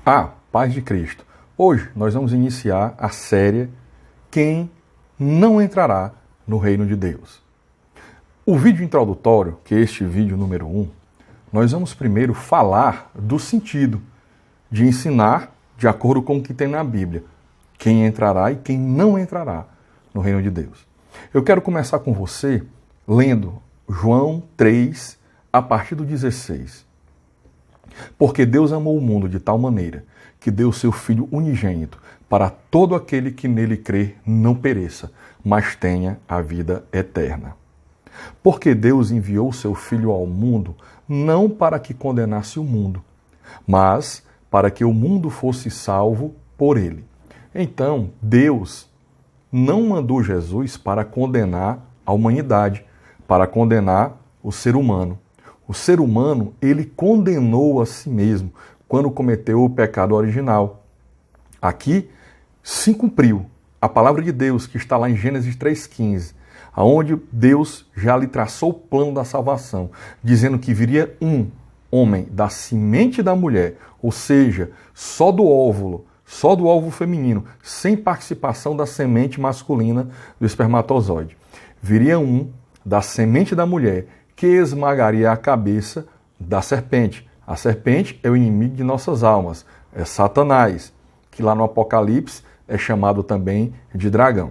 A paz de Cristo. Hoje nós vamos iniciar a série Quem não entrará no reino de Deus. O vídeo introdutório, que é este vídeo número 1, nós vamos primeiro falar do sentido de ensinar de acordo com o que tem na Bíblia. Quem entrará e quem não entrará no reino de Deus. Eu quero começar com você lendo João 3, a partir do 16. Porque Deus amou o mundo de tal maneira que deu o seu Filho unigênito para todo aquele que nele crê não pereça, mas tenha a vida eterna. Porque Deus enviou o seu Filho ao mundo não para que condenasse o mundo, mas para que o mundo fosse salvo por ele. Então, Deus não mandou Jesus para condenar a humanidade, para condenar o ser humano. O ser humano, ele condenou a si mesmo quando cometeu o pecado original. Aqui se cumpriu a palavra de Deus que está lá em Gênesis 3,15, onde Deus já lhe traçou o plano da salvação, dizendo que viria um homem da semente da mulher, ou seja, só do óvulo feminino, sem participação da semente masculina do espermatozoide. Viria um da semente da mulher, que esmagaria a cabeça da serpente. A serpente é o inimigo de nossas almas, é Satanás, que lá no Apocalipse é chamado também de dragão.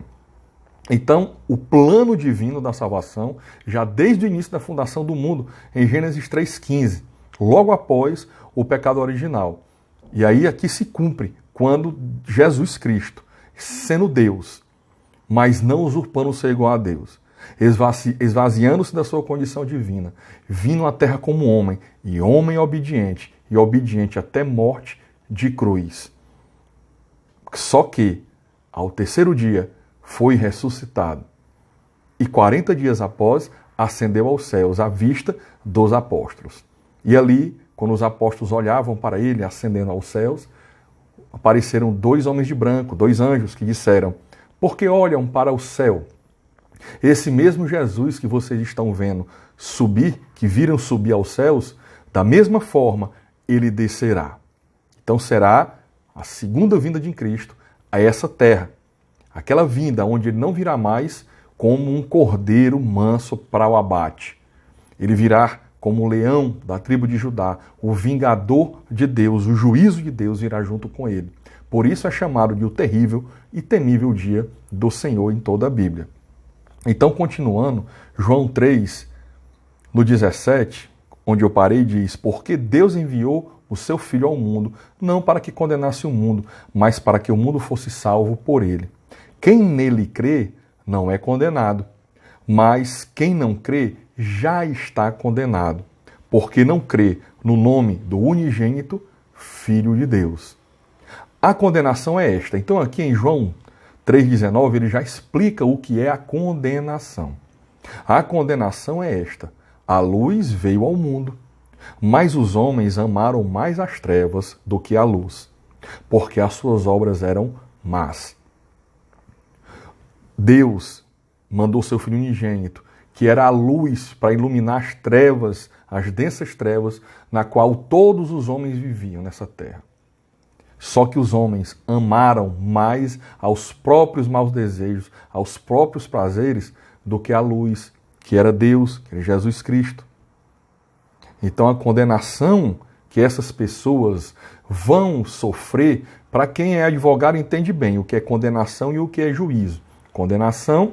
Então, o plano divino da salvação, já desde o início da fundação do mundo, em Gênesis 3,15, logo após o pecado original. E aí aqui se cumpre quando Jesus Cristo, sendo Deus, mas não usurpando ser igual a Deus, esvaziando-se da sua condição divina, vindo à terra como homem, e homem obediente, e obediente até morte de cruz. Só que, ao terceiro dia, foi ressuscitado. E 40 dias após, ascendeu aos céus, à vista dos apóstolos. E ali, quando os apóstolos olhavam para ele, ascendendo aos céus, apareceram dois homens de branco, dois anjos, que disseram: por que olham para o céu? Esse mesmo Jesus que vocês estão vendo subir, que viram subir aos céus, da mesma forma, ele descerá. Então será a segunda vinda de Cristo a essa terra. Aquela vinda onde ele não virá mais como um cordeiro manso para o abate. Ele virá como o leão da tribo de Judá, o vingador de Deus, o juízo de Deus virá junto com ele. Por isso é chamado de o terrível e temível dia do Senhor em toda a Bíblia. Então, continuando, João 3, no 17, onde eu parei, diz: porque Deus enviou o seu Filho ao mundo, não para que condenasse o mundo, mas para que o mundo fosse salvo por ele. Quem nele crê não é condenado, mas quem não crê já está condenado, porque não crê no nome do unigênito Filho de Deus. A condenação é esta. Então, aqui em João 3,19, ele já explica o que é a condenação. A condenação é esta: a luz veio ao mundo, mas os homens amaram mais as trevas do que a luz, porque as suas obras eram más. Deus mandou seu Filho unigênito, que era a luz para iluminar as trevas, as densas trevas, na qual todos os homens viviam nessa terra. Só que os homens amaram mais aos próprios maus desejos, aos próprios prazeres, do que a luz, que era Deus, que era Jesus Cristo. Então a condenação que essas pessoas vão sofrer, para quem é advogado entende bem o que é condenação e o que é juízo. Condenação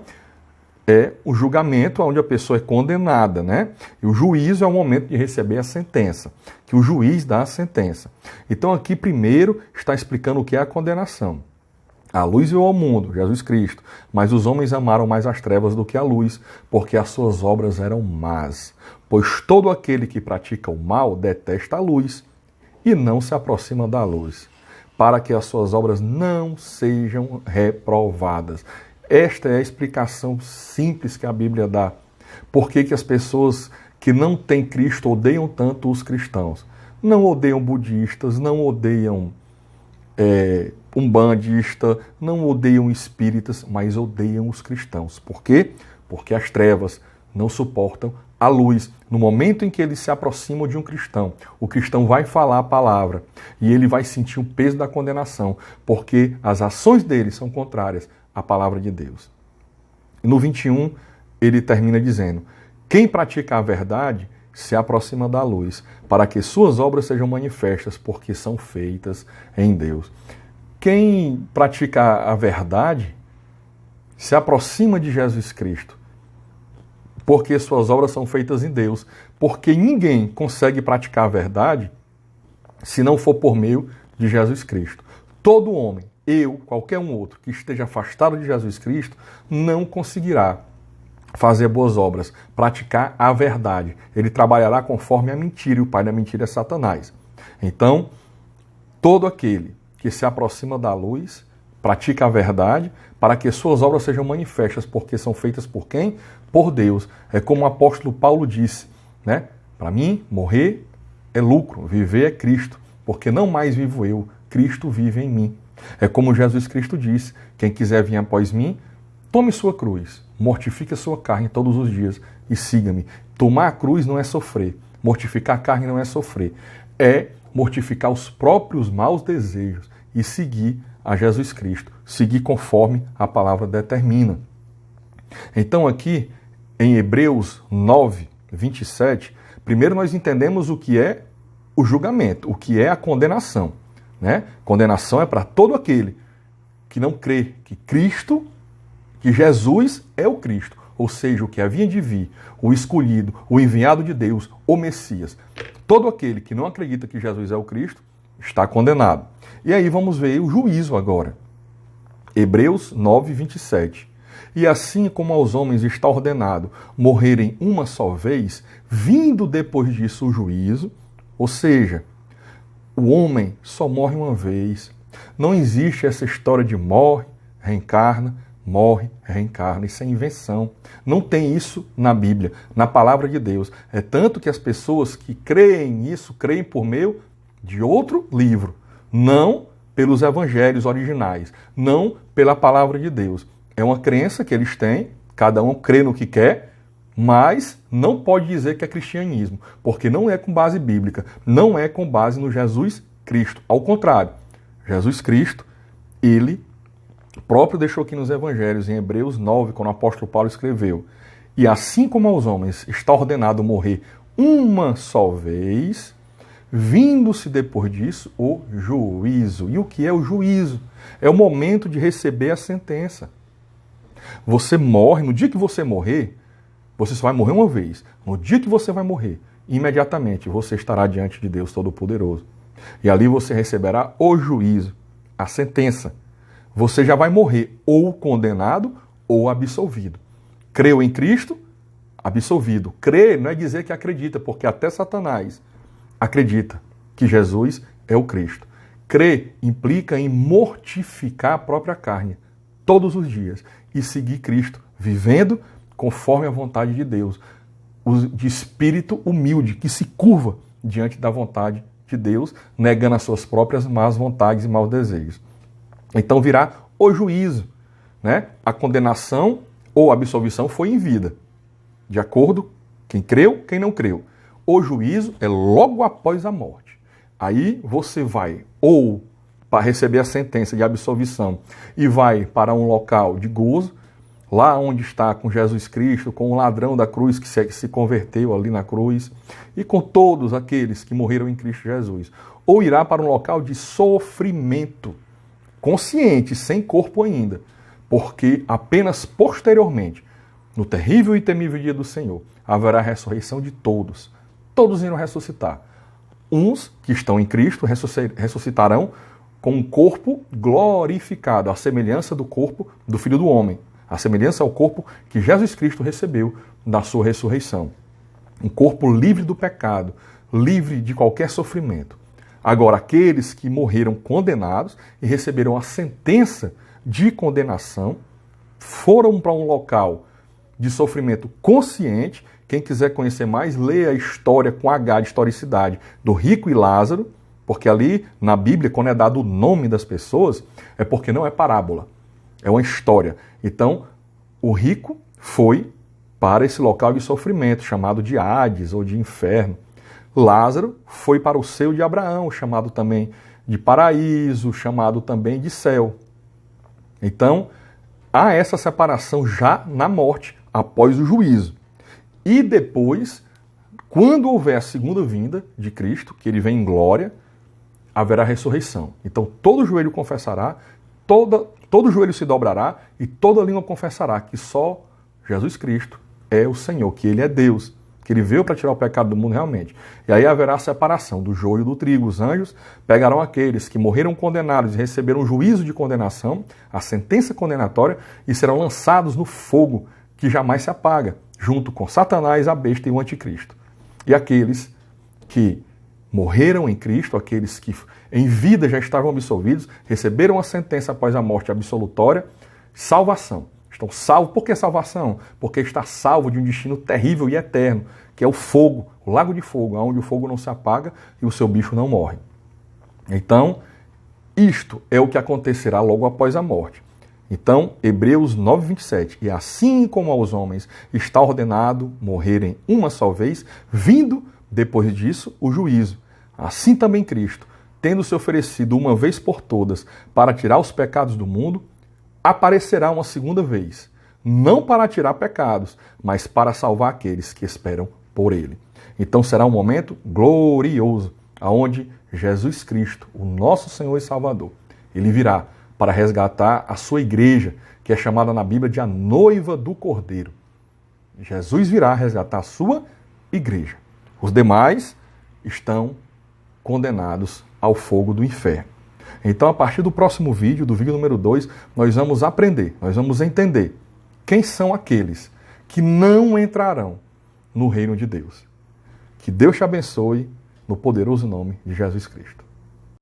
é o julgamento onde a pessoa é condenada, né? E o juízo é o momento de receber a sentença, que o juiz dá a sentença. Então aqui primeiro está explicando o que é a condenação. A luz veio ao mundo, Jesus Cristo, mas os homens amaram mais as trevas do que a luz, porque as suas obras eram más. Pois todo aquele que pratica o mal detesta a luz e não se aproxima da luz, para que as suas obras não sejam reprovadas. Esta é a explicação simples que a Bíblia dá. Por que as pessoas que não têm Cristo odeiam tanto os cristãos? Não odeiam budistas, não odeiam umbandista, não odeiam espíritas, mas odeiam os cristãos. Por quê? Porque as trevas não suportam a luz, no momento em que eles se aproximam de um cristão, o cristão vai falar a palavra e ele vai sentir o peso da condenação, porque as ações dele são contrárias à palavra de Deus. No 21, ele termina dizendo: quem pratica a verdade se aproxima da luz, para que suas obras sejam manifestas, porque são feitas em Deus. Quem pratica a verdade se aproxima de Jesus Cristo, porque suas obras são feitas em Deus. Porque ninguém consegue praticar a verdade se não for por meio de Jesus Cristo. Todo homem, eu, qualquer um outro, que esteja afastado de Jesus Cristo, não conseguirá fazer boas obras, praticar a verdade. Ele trabalhará conforme a mentira, e o pai da mentira é Satanás. Então, todo aquele que se aproxima da luz, pratica a verdade, para que suas obras sejam manifestas, porque são feitas por quem? Por Deus. É como o apóstolo Paulo disse, né? Para mim, morrer é lucro, viver é Cristo, porque não mais vivo eu, Cristo vive em mim. É como Jesus Cristo disse: quem quiser vir após mim, tome sua cruz, mortifique a sua carne todos os dias e siga-me. Tomar a cruz não é sofrer, mortificar a carne não é sofrer, é mortificar os próprios maus desejos e seguir a Jesus Cristo, seguir conforme a palavra determina. Então aqui, em Hebreus 9, 27, primeiro nós entendemos o que é o julgamento, o que é a condenação, né? Condenação é para todo aquele que não crê que Cristo, que Jesus é o Cristo, ou seja, o que havia de vir, o escolhido, o enviado de Deus, o Messias. Todo aquele que não acredita que Jesus é o Cristo está condenado. E aí vamos ver o juízo agora. Hebreus 9, 27. E assim como aos homens está ordenado morrerem uma só vez, vindo depois disso o juízo, ou seja, o homem só morre uma vez. Não existe essa história de morre, reencarna, isso é invenção. Não tem isso na Bíblia, na palavra de Deus. É tanto que as pessoas que creem nisso, creem por meio de outro livro, não pelos evangelhos originais, não pela palavra de Deus. É uma crença que eles têm, cada um crê no que quer, mas não pode dizer que é cristianismo, porque não é com base bíblica, não é com base no Jesus Cristo. Ao contrário, Jesus Cristo, ele próprio deixou aqui nos evangelhos, em Hebreus 9, quando o apóstolo Paulo escreveu: e assim como aos homens está ordenado morrer uma só vez, vindo-se depois disso o juízo. E o que é o juízo? É o momento de receber a sentença. Você morre, no dia que você morrer, você só vai morrer uma vez. No dia que você vai morrer, imediatamente você estará diante de Deus Todo-Poderoso. E ali você receberá o juízo, a sentença. Você já vai morrer ou condenado ou absolvido. Creu em Cristo? Absolvido. Crer não é dizer que acredita, porque até Satanás acredita que Jesus é o Cristo. Crer implica em mortificar a própria carne todos os dias e seguir Cristo, vivendo conforme a vontade de Deus, de espírito humilde, que se curva diante da vontade de Deus, negando as suas próprias más vontades e maus desejos. Então virá o juízo, né? A condenação ou absolvição foi em vida, de acordo quem creu, quem não creu. O juízo é logo após a morte. Aí você vai ou para receber a sentença de absolvição e vai para um local de gozo, lá onde está com Jesus Cristo, com o ladrão da cruz que se converteu ali na cruz, e com todos aqueles que morreram em Cristo Jesus. Ou irá para um local de sofrimento, consciente, sem corpo ainda, porque apenas posteriormente, no terrível e temível dia do Senhor, haverá a ressurreição de todos. Todos irão ressuscitar. Uns que estão em Cristo ressuscitarão com um corpo glorificado, à semelhança do corpo do Filho do Homem, a semelhança ao corpo que Jesus Cristo recebeu da sua ressurreição. Um corpo livre do pecado, livre de qualquer sofrimento. Agora, aqueles que morreram condenados e receberam a sentença de condenação, foram para um local de sofrimento consciente. Quem quiser conhecer mais, leia a história com H de historicidade do rico e Lázaro, porque ali na Bíblia, quando é dado o nome das pessoas, é porque não é parábola, é uma história. Então, o rico foi para esse local de sofrimento, chamado de Hades ou de inferno. Lázaro foi para o seio de Abraão, chamado também de paraíso, chamado também de céu. Então, há essa separação já na morte, após o juízo. E depois, quando houver a segunda vinda de Cristo, que ele vem em glória, haverá ressurreição. Então, todo joelho confessará, todo joelho se dobrará e toda língua confessará que só Jesus Cristo é o Senhor, que ele é Deus, que ele veio para tirar o pecado do mundo realmente. E aí haverá a separação do joio e do trigo. Os anjos pegarão aqueles que morreram condenados e receberam o juízo de condenação, a sentença condenatória, e serão lançados no fogo que jamais se apaga, junto com Satanás, a besta e o anticristo. E aqueles que morreram em Cristo, aqueles que em vida já estavam absolvidos, receberam a sentença após a morte absolutória, salvação. Estão salvos. Por que salvação? Porque está salvo de um destino terrível e eterno, que é o fogo, o lago de fogo, onde o fogo não se apaga e o seu bicho não morre. Então, isto é o que acontecerá logo após a morte. Então, Hebreus 9:27, e assim como aos homens está ordenado morrerem uma só vez, vindo depois disso o juízo, assim também Cristo, tendo se oferecido uma vez por todas para tirar os pecados do mundo, aparecerá uma segunda vez, não para tirar pecados, mas para salvar aqueles que esperam por ele. Então será um momento glorioso, aonde Jesus Cristo, o nosso Senhor e Salvador, ele virá para resgatar a sua igreja, que é chamada na Bíblia de a noiva do Cordeiro. Jesus virá resgatar a sua igreja. Os demais estão condenados ao fogo do inferno. Então, a partir do próximo vídeo, do vídeo número 2, nós vamos aprender, nós vamos entender quem são aqueles que não entrarão no reino de Deus. Que Deus te abençoe no poderoso nome de Jesus Cristo.